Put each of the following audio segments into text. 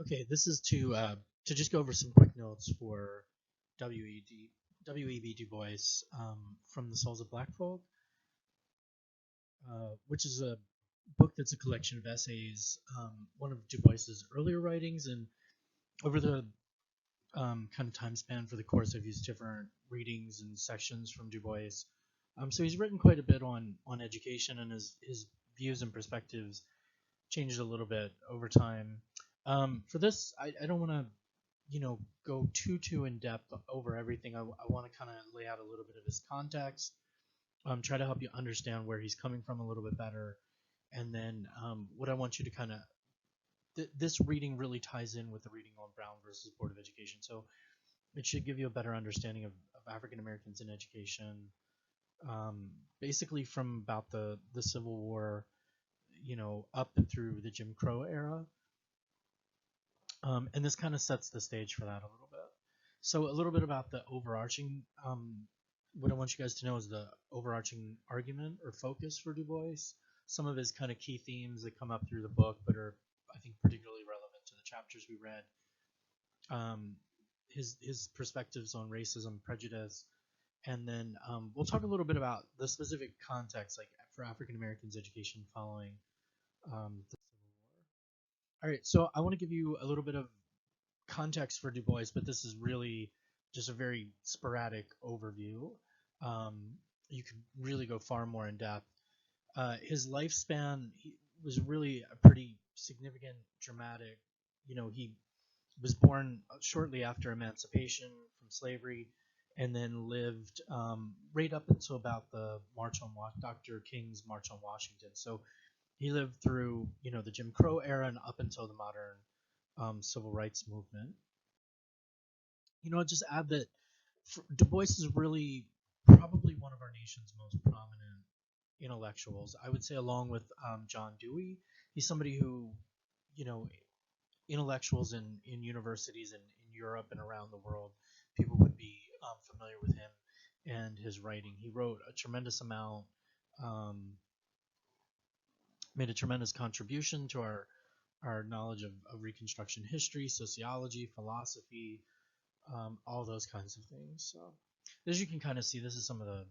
Okay, this is to just go over some quick notes for W.E.B. Du Bois from the Souls of Black Folk, which is a book that's a collection of essays, one of Du Bois's earlier writings, and over the kind of time span for the course, I've used different readings and sections from Du Bois. So he's written quite a bit on education, and his views and perspectives changed a little bit over time. For this, I don't want to go too in depth over everything. I want to kind of lay out a little bit of his context, try to help you understand where he's coming from a little bit better, and then what I want you to kind of this reading really ties in with the reading on Brown versus Board of Education, so it should give you a better understanding of African Americans in education, basically from about the Civil War, up through the Jim Crow era. And this kind of sets the stage for that a little bit. So a little bit about the overarching, what I want you guys to know is the overarching argument or focus for Du Bois. Some of his kind of key themes that come up through the book, but are I think particularly relevant to the chapters we read. His perspectives on racism, prejudice, and then we'll talk a little bit about the specific context, like for African Americans' education following the Civil War. All right, so I want to give you a little bit of context for Du Bois, but this is really just a very sporadic overview. You could really go far more in depth. His lifespan was really a pretty significant, dramatic. He was born shortly after emancipation from slavery, and then lived right up until about the Dr. King's March on Washington. So he lived through the Jim Crow era and up until the modern civil rights movement. I'll just add that Du Bois is really probably one of our nation's most prominent intellectuals. I would say, along with John Dewey, he's somebody who, you know, intellectuals in universities in Europe and around the world, people would be familiar with him and his writing. He wrote a tremendous amount, um, made a tremendous contribution to our knowledge of Reconstruction history, sociology, philosophy, all those kinds of things. So, as you can kind of see, this is some of the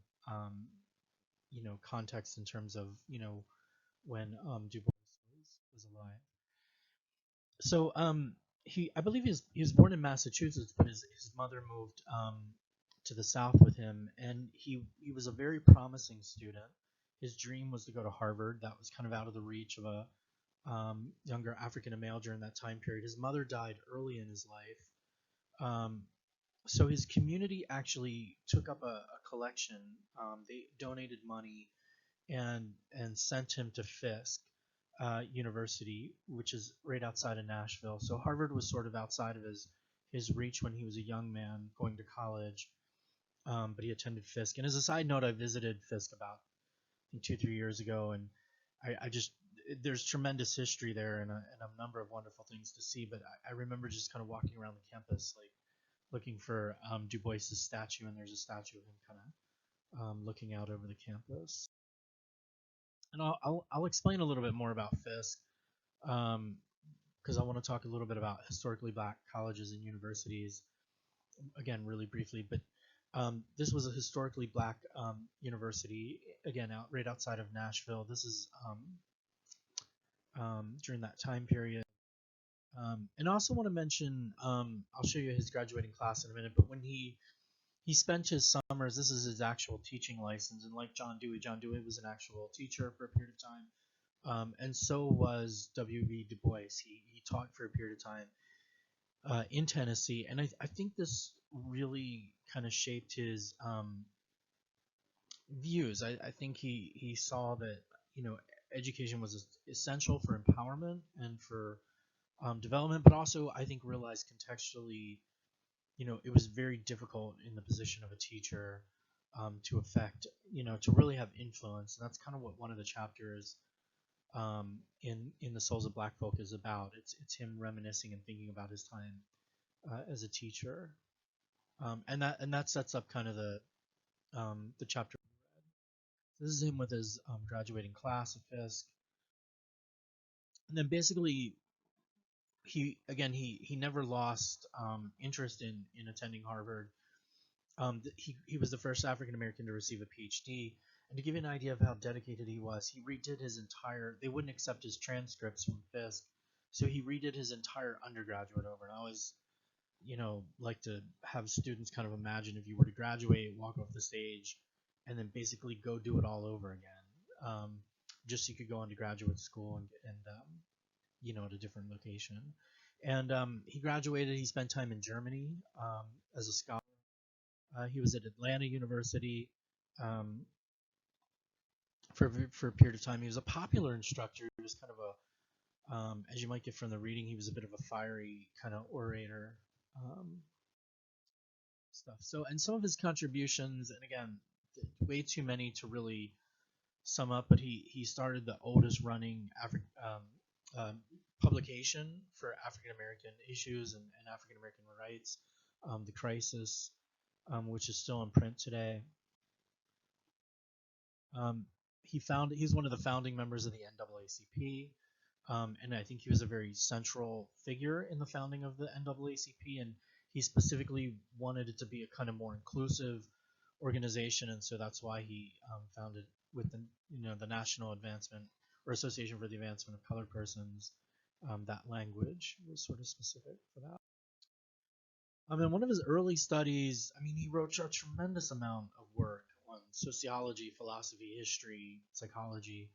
context in terms of when Du Bois was alive. So I believe he was born in Massachusetts, but his mother moved to the South with him, and he was a very promising student. His dream was to go to Harvard. That was kind of out of the reach of a younger African male during that time period. His mother died early in his life, so his community actually took up a collection. They donated money and sent him to Fisk University, which is right outside of Nashville. So Harvard was sort of outside of his reach when he was a young man going to college. But he attended Fisk. And as a side note, I visited Fisk about I think 2 3 years ago, and I just there's tremendous history there and a number of wonderful things to see. But I remember just kind of walking around the campus, like looking for Du Bois's statue, and there's a statue of him kind of looking out over the campus. And I'll explain a little bit more about Fisk, because I want to talk a little bit about historically black colleges and universities, again, really briefly. But this was a historically black university, again, right outside of Nashville. This is during that time period. And I also want to mention, I'll show you his graduating class in a minute, but when he spent his summers, this is his actual teaching license, and like John Dewey was an actual teacher for a period of time, and so was W.B. Du Bois. He taught for a period of time in Tennessee, and I think this really kind of shaped his views. I think he saw that education was essential for empowerment and for development, but also I think realized contextually, it was very difficult in the position of a teacher to affect, to really have influence, and that's kind of what one of the chapters in the Souls of Black Folk is about. It's him reminiscing and thinking about his time as a teacher, and that sets up kind of the chapter. This is him with his graduating class of Fisk, and then basically he never lost interest in attending Harvard. He was the first African American to receive a PhD. And to give you an idea of how dedicated he was, he redid his entire. They wouldn't accept his transcripts from Fisk, so he redid his entire undergraduate over. And I always, like to have students kind of imagine if you were to graduate, walk off the stage, and then basically go do it all over again, just so you could go on to graduate school and at a different location. And he graduated. He spent time in Germany as a scholar. He was at Atlanta University um, for a period of time. He was a popular instructor. He was kind of as you might get from the reading, he was a bit of a fiery kind of orator um, stuff. So, and some of his contributions, and again, way too many to really sum up, but he started the oldest running publication for African American issues and African American rights, the Crisis, which is still in print today. Um, he's one of the founding members of the NAACP, and I think he was a very central figure in the founding of the NAACP. And he specifically wanted it to be a kind of more inclusive organization, and so that's why he founded with the National Advancement or Association for the Advancement of Colored Persons. That language was sort of specific for that. In one of his early studies, he wrote a tremendous amount of work on sociology, philosophy, history, psychology.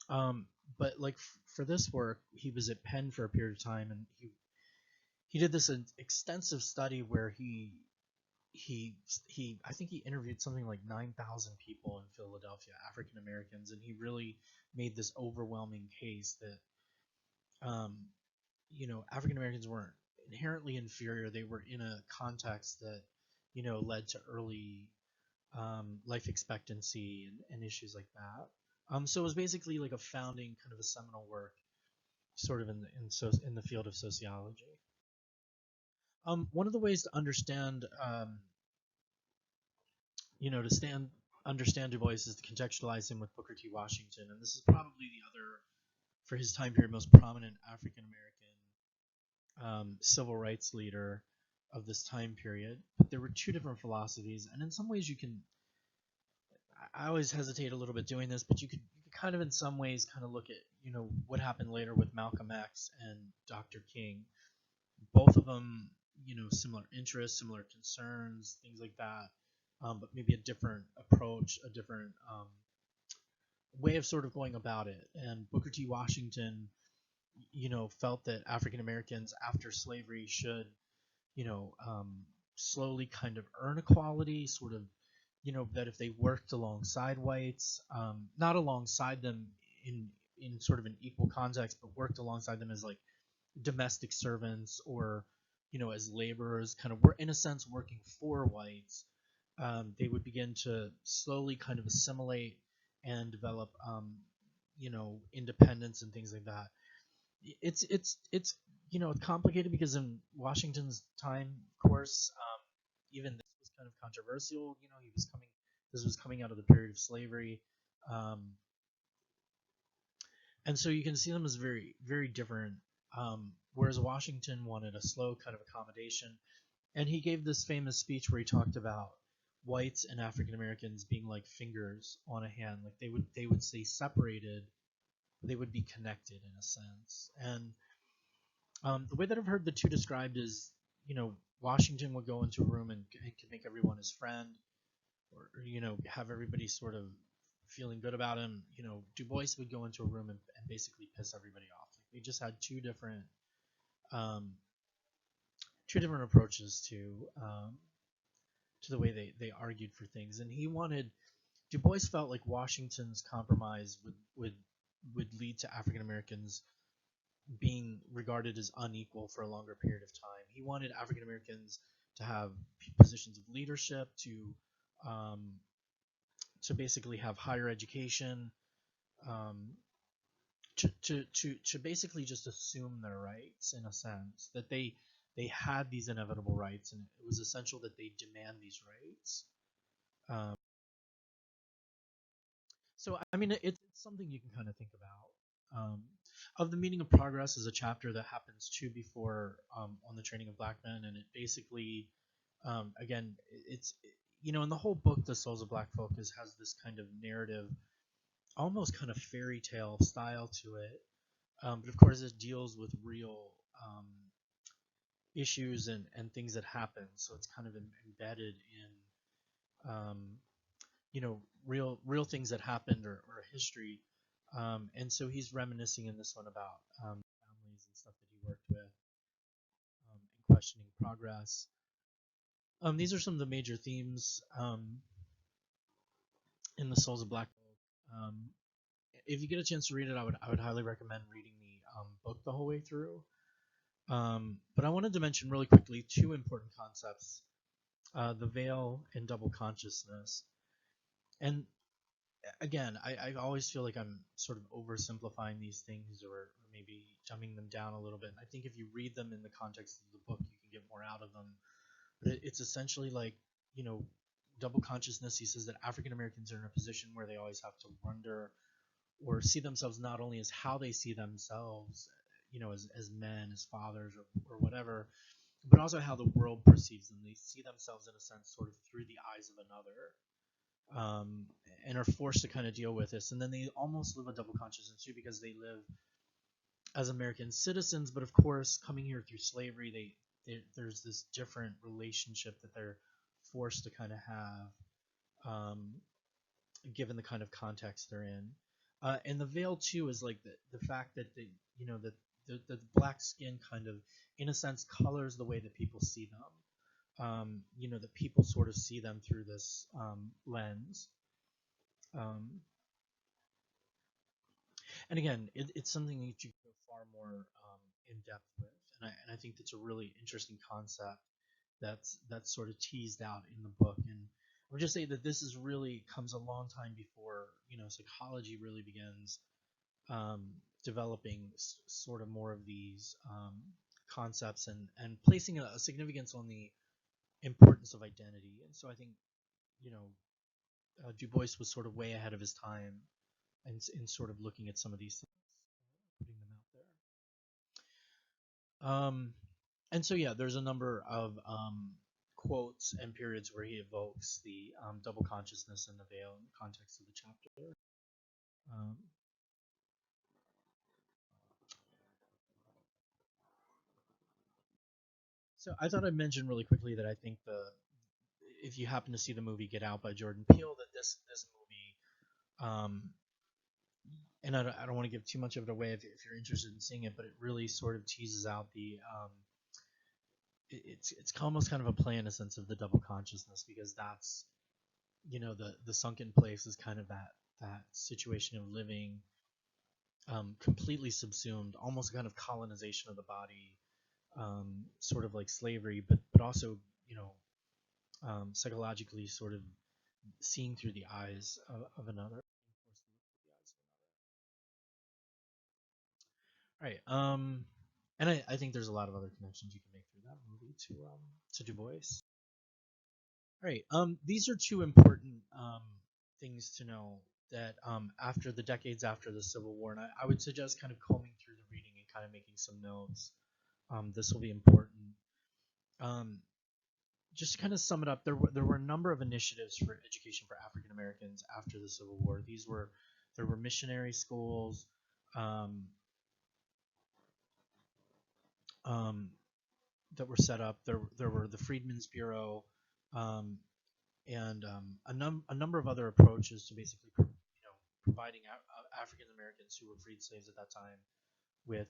But like for this work, he was at Penn for a period of time, and he did this extensive study where he I think he interviewed something like 9,000 people in Philadelphia, African Americans, and he really made this overwhelming case that African Americans weren't inherently inferior. They were in a context that led to early life expectancy and issues like that. So it was basically like a founding kind of a seminal work, sort of in the field of sociology. One of the ways to understand understand Du Bois is to contextualize him with Booker T. Washington, and this is probably the other, for his time period, most prominent African American civil rights leader of this time period. But there were two different philosophies, and in some ways you can. I always hesitate a little bit doing this, but you could kind of, in some ways, kind of look at what happened later with Malcolm X and Dr. King. Both of them, similar interests, similar concerns, things like that, but maybe a different approach, a different way of sort of going about it. And Booker T. Washington, felt that African Americans after slavery should, slowly kind of earn equality, sort of, that if they worked alongside whites, not alongside them in sort of an equal context, but worked alongside them as like domestic servants or as laborers, kind of were in a sense working for whites, they would begin to slowly kind of assimilate and develop independence and things like that. It's complicated because in Washington's time, of course, even this was kind of controversial. This was coming out of the period of slavery, um, and so you can see them as very very different. Whereas Washington wanted a slow kind of accommodation, and he gave this famous speech where he talked about whites and African Americans being like fingers on a hand, like they would stay separated, but they would be connected in a sense. And the way that I've heard the two described is, Washington would go into a room and could make everyone his friend, or have everybody sort of feeling good about him. Du Bois would go into a room and basically piss everybody off. Like they just had um, two different approaches to the way they argued for things. And Du Bois felt like Washington's compromise would lead to African Americans being regarded as unequal for a longer period of time. He wanted African Americans to have positions of leadership, to basically have higher education, um, to basically just assume their rights in a sense, that they had these inevitable rights, and it was essential that they demand these rights. Um, so it's something you can kind of think about. Of the Meaning of Progress is a chapter that happens two before on the training of black men, and it basically, again, it's in the whole book, The Souls of Black Folk has this kind of narrative, almost kind of fairy tale style to it, but of course it deals with real issues and things that happen, so it's kind of embedded in real things that happened or history. And so he's reminiscing in this one about families and stuff that he worked with, and questioning progress. These are some of the major themes in The Souls of Black Folk. If you get a chance to read it, I would highly recommend reading the book the whole way through. But I wanted to mention really quickly two important concepts: the veil and double consciousness. And again, I always feel like I'm sort of oversimplifying these things, or maybe dumbing them down a little bit. And I think if you read them in the context of the book, you can get more out of them. But it's essentially like, double consciousness. He says that African Americans are in a position where they always have to wonder or see themselves not only as how they see themselves, as men, as fathers, or whatever, but also how the world perceives them. They see themselves in a sense sort of through the eyes of another, and are forced to kind of deal with this. And then they almost live a double consciousness too, because they live as American citizens, but of course, coming here through slavery, there's this different relationship that they're forced to kind of have, given the kind of context they're in. And the veil too is like the fact that the black skin kind of, in a sense, colors the way that people see them. That people sort of see them through this lens. And again, it's something that you can go far more in depth with, and I think that's a really interesting concept that's sort of teased out in the book. And I would just say that this is really comes a long time before psychology really begins developing sort of more of these concepts and placing a significance on the importance of identity. And so I think DuBois was sort of way ahead of his time in sort of looking at some of these things, putting them out there. And so yeah, there's a number of quotes and periods where he evokes the double consciousness and the veil in the context of the chapter. Um, so I thought I'd mention really quickly that I think if you happen to see the movie Get Out by Jordan Peele, that this movie, and I don't want to give too much of it away if you're interested in seeing it, but it really sort of teases out it's almost kind of a play in a sense of the double consciousness, because that's the sunken place is kind of that situation of living completely subsumed, almost a kind of colonization of the body, sort of like slavery, but also psychologically sort of seeing through the eyes of another. All right. And I think there's a lot of other connections you can make through that movie to Du Bois. All right. These are two important things to know that after the decades after the Civil War, and I would suggest kind of combing through the reading and kind of making some notes. This will be important. Um, just to kind of sum it up, there were a number of initiatives for education for African Americans after the Civil War. There were missionary schools, um, um, that were set up. There were the Freedmen's Bureau, um, and a number of other approaches to basically providing African Americans who were freed slaves at that time with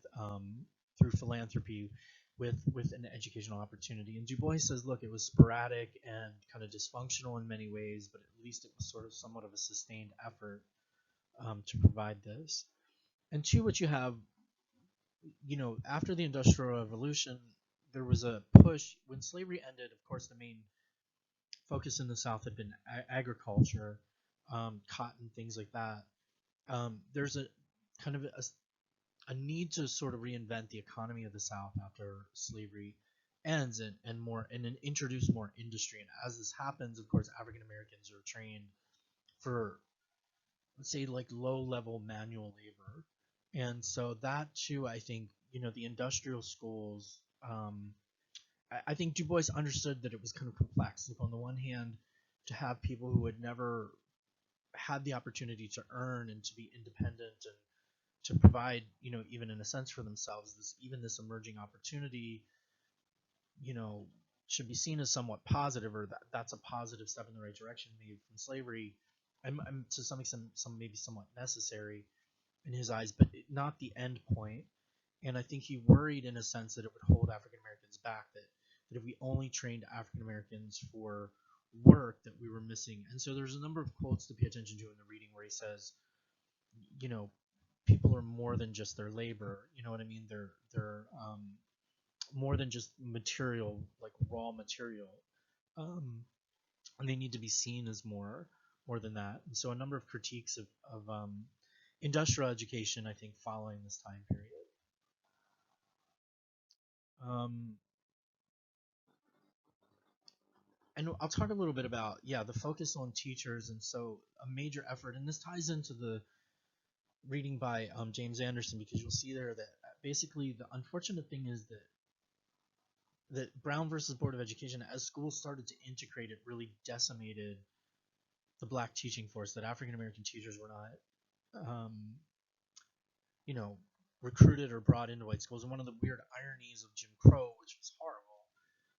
through philanthropy with an educational opportunity. And Du Bois says, look, it was sporadic and kind of dysfunctional in many ways, but at least it was sort of somewhat of a sustained effort to provide this. And two, what you have, after the Industrial Revolution, there was a push. When slavery ended, of course, the main focus in the South had been agriculture, cotton, things like that. There's a kind of a need to sort of reinvent the economy of the South after slavery ends, and introduce more industry. And as this happens, of course, African Americans are trained for, let's say, like low level manual labor, And so that too, I think, the industrial schools. I think Du Bois understood that it was kind of complex. Like on the one hand, to have people who had never had the opportunity to earn and to be independent and to provide, even in a sense for themselves, this emerging opportunity, you know, should be seen as somewhat positive, or that's a positive step in the right direction, maybe from slavery, and to some extent, maybe somewhat necessary in his eyes, but not the end point. And I think he worried in a sense that it would hold African Americans back, that if we only trained African Americans for work, that we were missing. And so there's a number of quotes to pay attention to in the reading where he says, you know, people are more than just their labor. You know what I mean? They're more than just material, like raw material, um, and they need to be seen as more than that. And so a number of critiques of industrial education, I think, following this time period. Um, and I'll talk a little bit about, yeah, the focus on teachers, and so a major effort, and this ties into the reading by James Anderson, because you'll see there that basically the unfortunate thing is that Brown versus Board of Education, as schools started to integrate it, really decimated the black teaching force. That African American teachers were not, you know, recruited or brought into white schools. And one of the weird ironies of Jim Crow, which was horrible,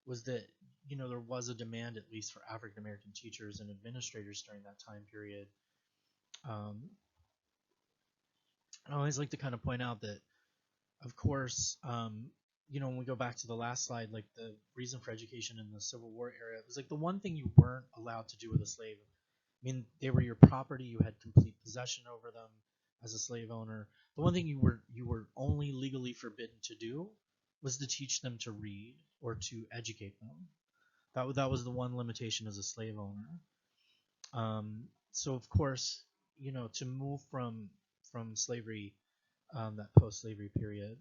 was that there was a demand, at least for African American teachers and administrators during that time period. Um, I always like to kind of point out that, of course, when we go back to the last slide, like the reason for education in the Civil War era, it was like the one thing you weren't allowed to do with a slave. I mean, they were your property. You had complete possession over them as a slave owner. The one thing you were only legally forbidden to do was to teach them to read or to educate them. That was the one limitation as a slave owner. So of course, to move from slavery, that post-slavery period,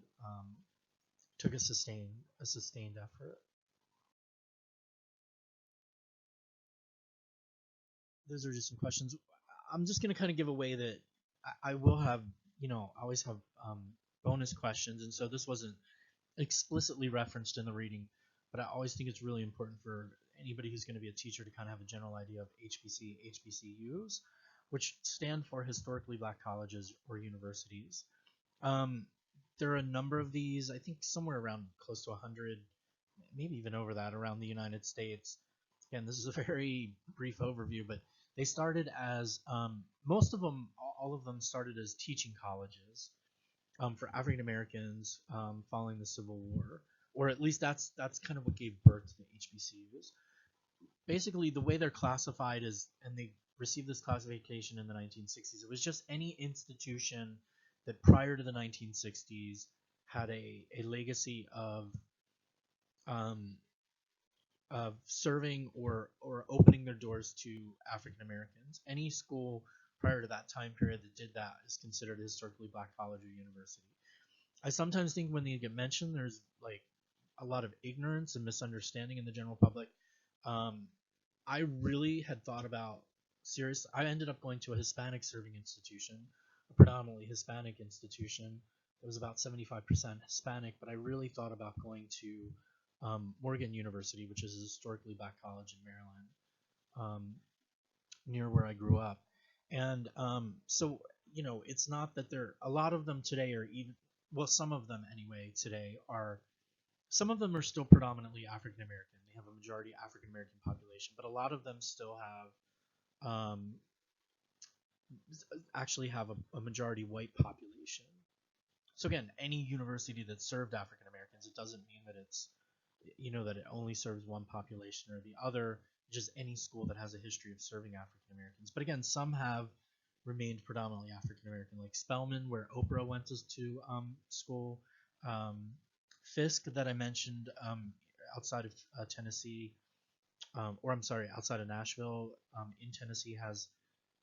took a sustained effort. Those are just some questions. I'm just gonna kind of give away that I will have, I always have bonus questions, and so this wasn't explicitly referenced in the reading, but I always think it's really important for anybody who's going to be a teacher to kind of have a general idea of HBCUs, which stand for historically black colleges or universities. Um, there are a number of these, I think somewhere around close to 100, maybe even over that, around the United States. Again, this is a very brief overview, but they started as, most of them, all of them started as teaching colleges, for African Americans, following the Civil War, or at least that's kind of what gave birth to the HBCUs. Basically, the way they're classified is, and they received this classification in the 1960s. It was just any institution that prior to the 1960s had a legacy um, of serving or opening their doors to African Americans. Any school prior to that time period that did that is considered a historically black college or university. I sometimes think when they get mentioned, there's like a lot of ignorance and misunderstanding in the general public. Um, I really had thought about serious. I ended up going to a Hispanic serving institution, a predominantly Hispanic institution. It was about 75% Hispanic, but I really thought about going to Morgan University, which is a historically black college in Maryland, near where I grew up. And so, it's not that a lot of them today are even, well, some of them anyway today are, some of them are still predominantly African American. They have a majority African American population, but a lot of them still actually have a majority white population. So again, any university that served African Americans, it doesn't mean that that it only serves one population or the other. Just any school that has a history of serving African Americans. But again, some have remained predominantly African American, like Spelman, where Oprah went to school. Um, Fisk, that I mentioned, outside of Tennessee, or I'm sorry, outside of Nashville, in Tennessee, has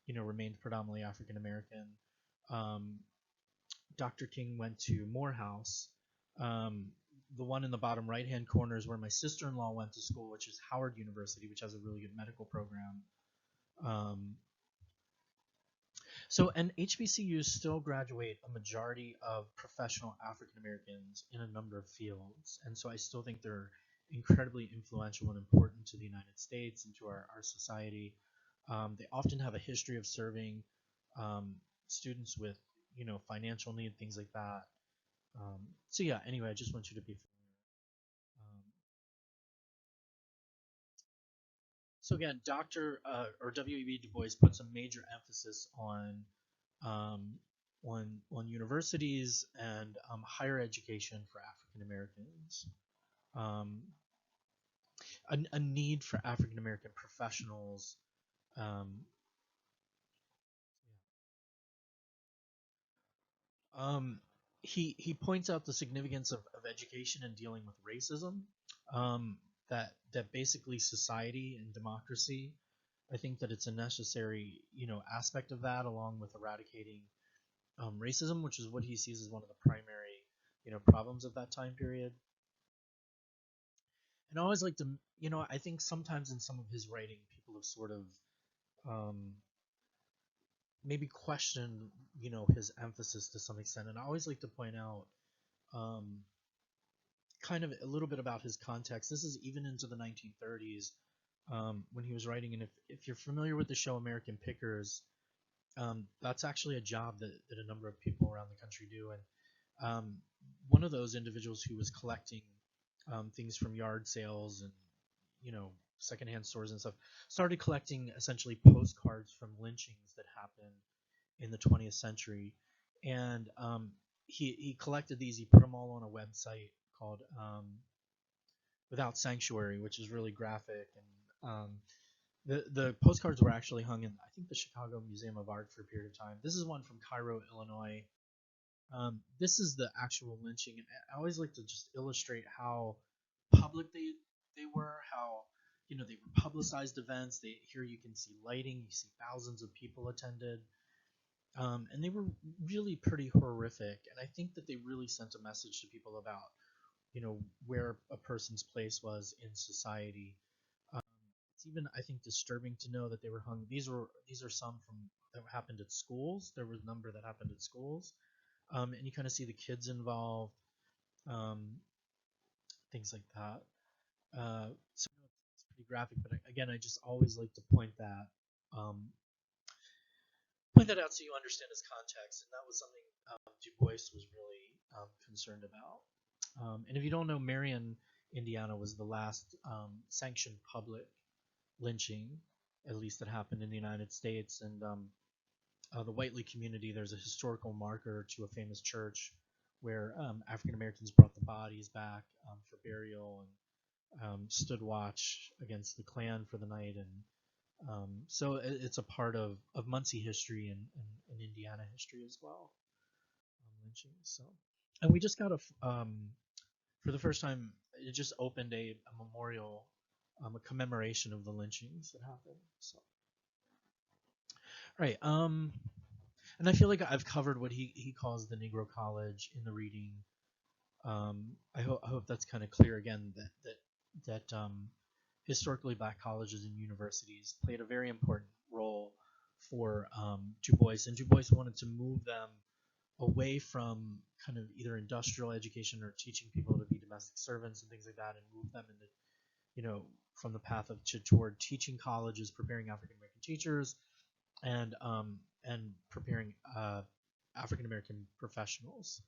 remained predominantly African American. Um, Dr. King went to Morehouse. Um, the one in the bottom right hand corner is where my sister-in-law went to school, which is Howard University, which has a really good medical program. Um, So, and HBCUs still graduate a majority of professional African Americans in a number of fields. And so I still think they're incredibly influential and important to the United States and to our society. They often have a history of serving um, students with, financial need, things like that. So yeah, anyway, I just want you to be familiar. So again, Dr. Or W.E.B. Du Bois puts a major emphasis um, on universities and higher education for African Americans. Um, a need for African American professionals. Um, um, he points out the significance of education in dealing with racism. Um, that basically society and democracy. I think that it's a necessary aspect of that, along with eradicating racism, which is what he sees as one of the primary problems of that time period. And I always like to, I think sometimes in some of his writing, people have sort of um, maybe questioned, his emphasis to some extent. And I always like to point out um, kind of a little bit about his context. This is even into the 1930s when he was writing. And if you're familiar with the show American Pickers, that's actually a job that a number of people around the country do. And one of those individuals who was collecting things from yard sales and secondhand stores and stuff started collecting essentially postcards from lynchings that happened in the 20th century, and he collected these. He put them all on a website called Without Sanctuary, which is really graphic. And the postcards were actually hung in, I think, the Chicago Museum of Art for a period of time. This is one from Cairo, Illinois. This is the actual lynching, and I always like to just illustrate how public they were, how they were publicized events. Here you can see lighting, you see thousands of people attended, and they were really pretty horrific. And I think that they really sent a message to people about where a person's place was in society. Um, it's even, I think, disturbing to know that they were hung. These are some from that happened at schools. There was a number that happened at schools, and you kind of see the kids involved, um, things like that. So it's pretty graphic, but again, I just always like to um, point that out so you understand his context, and that was something Du Bois was really concerned about. And if you don't know, Marion, Indiana, was the last sanctioned public lynching, at least that happened in the United States. And the Whiteley community, there's a historical marker to a famous church where African Americans brought the bodies back for burial and stood watch against the Klan for the night. And so it's a part of Muncie history and Indiana history as well, lynching. So, and we just got for the first time, it just opened a memorial, a commemoration of the lynchings that happened. So, right. And I feel like I've covered what he calls the Negro College in the reading. I hope that's kind of clear again that historically black colleges and universities played a very important role for Du Bois, and Du Bois wanted to move them away from kind of either industrial education or teaching people to be domestic servants and things like that, and move them into from the path of toward teaching colleges, preparing African American teachers, and preparing African American professionals.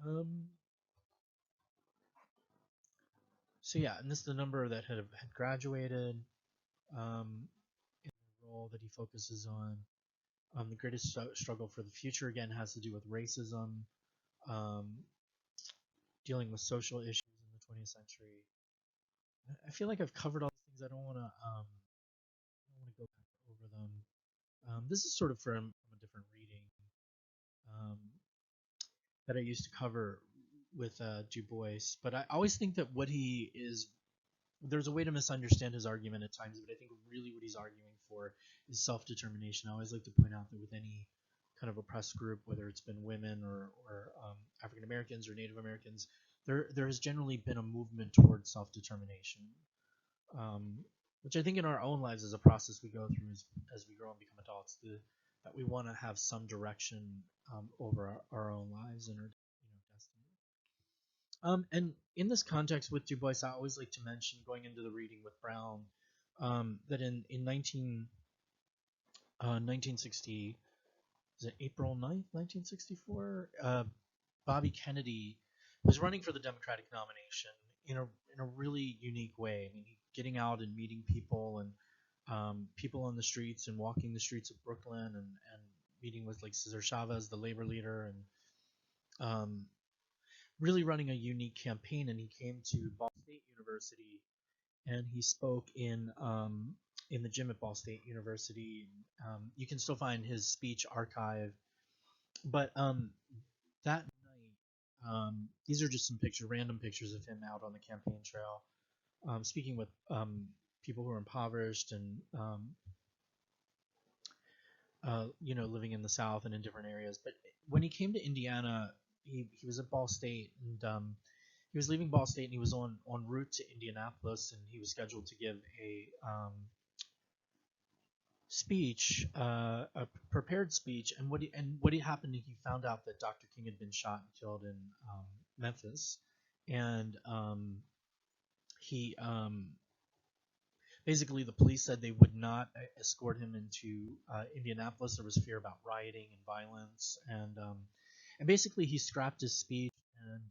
Um, so yeah, and this is the number that had graduated. In the role that he focuses on, the greatest struggle for the future again has to do with racism, um, dealing with social issues in the 20th century. I feel like I've covered all these things. I don't want to go back over them. This is sort of from a different reading um, that I used to cover with Du Bois, but I always think that what he is there's a way to misunderstand his argument at times, but I think really what he's arguing for is self-determination. I always like to point out that with any kind of oppressed group, whether it's been women or African Americans or Native Americans, there has generally been a movement towards self-determination. Um, which I think in our own lives is a process we go through as we grow and become adults. That we want to have some direction over our own lives and our destiny. And in this context with Du Bois, I always like to mention going into the reading with Brown that in 1960, is it April 9th, 1964? Bobby Kennedy was running for the Democratic nomination in a really unique way. I mean, getting out and meeting people and people on the streets and walking the streets of Brooklyn and meeting with like Cesar Chavez, the labor leader, and really running a unique campaign. And he came to Ball State University and he spoke in the gym at Ball State University. You can still find his speech archive, but that night, these are just some random pictures of him out on the campaign trail, speaking with people who are impoverished and living in the South and in different areas. But when he came to Indiana, he was at Ball State, and he was leaving Ball State, and he was on route to Indianapolis, and he was scheduled to give a speech, a prepared speech. And what happened, he found out that Dr. King had been shot and killed in Memphis, and he basically the police said they would not escort him into Indianapolis. There was fear about rioting and violence, and basically he scrapped his speech and